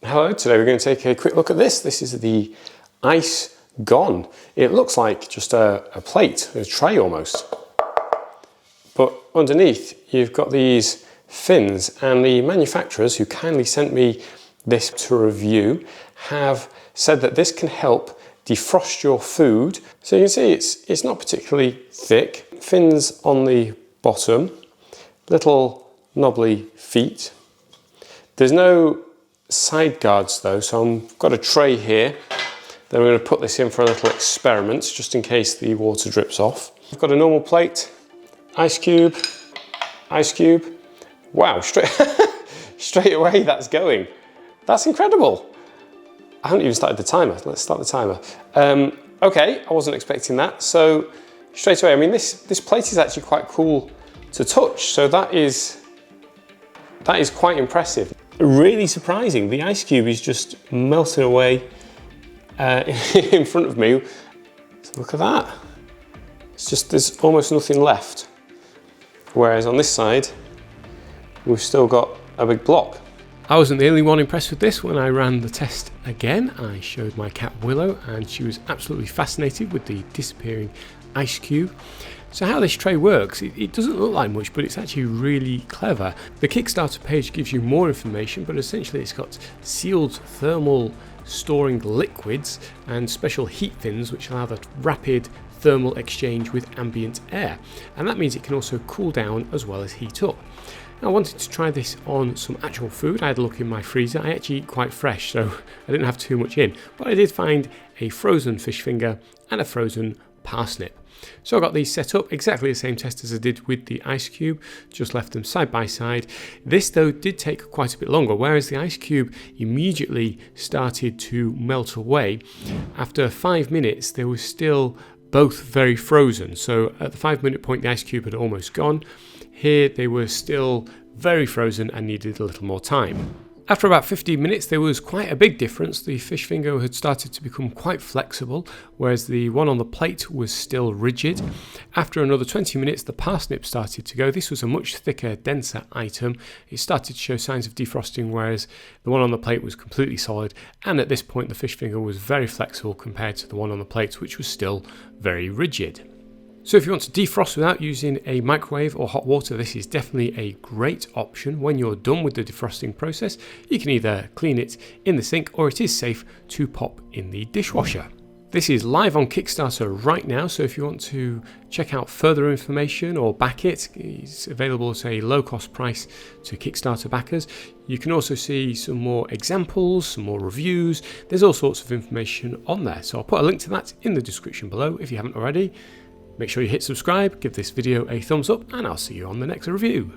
Hello, today we're going to take a quick look at this. This is the IceGone. It looks like just a plate, a tray almost. But underneath you've got these fins, and the manufacturers who kindly sent me this to review have said that this can help defrost your food. So you can see it's not particularly thick. Fins on the bottom, little knobbly feet. There's no side guards though, so I've got a tray here. Then we're going to put this in for a little experiment just in case the water drips off. I've got a normal plate, ice cube. Wow, straight away that's going. That's incredible. I haven't even started the timer. Let's start the timer. Okay, I wasn't expecting that. So straight away, I mean, this plate is actually quite cool to touch. So that is quite impressive. Really surprising. The ice cube is just melting away in front of me. So look at that. It's just, there's almost nothing left. Whereas on this side, we've still got a big block. I wasn't the only one impressed with this. When I ran the test again, I showed my cat Willow and she was absolutely fascinated with the disappearing ice cube. So how this tray works, it doesn't look like much, but it's actually really clever. The Kickstarter page gives you more information, but essentially it's got sealed thermal storing liquids and special heat fins which allow that rapid thermal exchange with ambient air, and that means it can also cool down as well as heat up. I wanted to try this on some actual food. I had a look in my freezer. I actually eat quite fresh, so I didn't have too much in, but I did find a frozen fish finger and a frozen parsnip. So I got these set up, exactly the same test as I did with the ice cube, just left them side by side. This though did take quite a bit longer, whereas the ice cube immediately started to melt away. After 5 minutes they were still both very frozen, so at the 5-minute point the ice cube had almost gone. Here they were still very frozen and needed a little more time. After about 15 minutes there was quite a big difference. The fish finger had started to become quite flexible, whereas the one on the plate was still rigid. After another 20 minutes the parsnip started to go. This was a much thicker, denser item. It started to show signs of defrosting, whereas the one on the plate was completely solid, and at this point the fish finger was very flexible compared to the one on the plate, which was still very rigid. So if you want to defrost without using a microwave or hot water, this is definitely a great option. When you're done with the defrosting process, you can either clean it in the sink or it is safe to pop in the dishwasher. This is live on Kickstarter right now, so if you want to check out further information or back it, it's available at a low-cost price to Kickstarter backers. You can also see some more examples, some more reviews. There's all sorts of information on there, so I'll put a link to that in the description below if you haven't already. Make sure you hit subscribe, give this video a thumbs up, and I'll see you on the next review.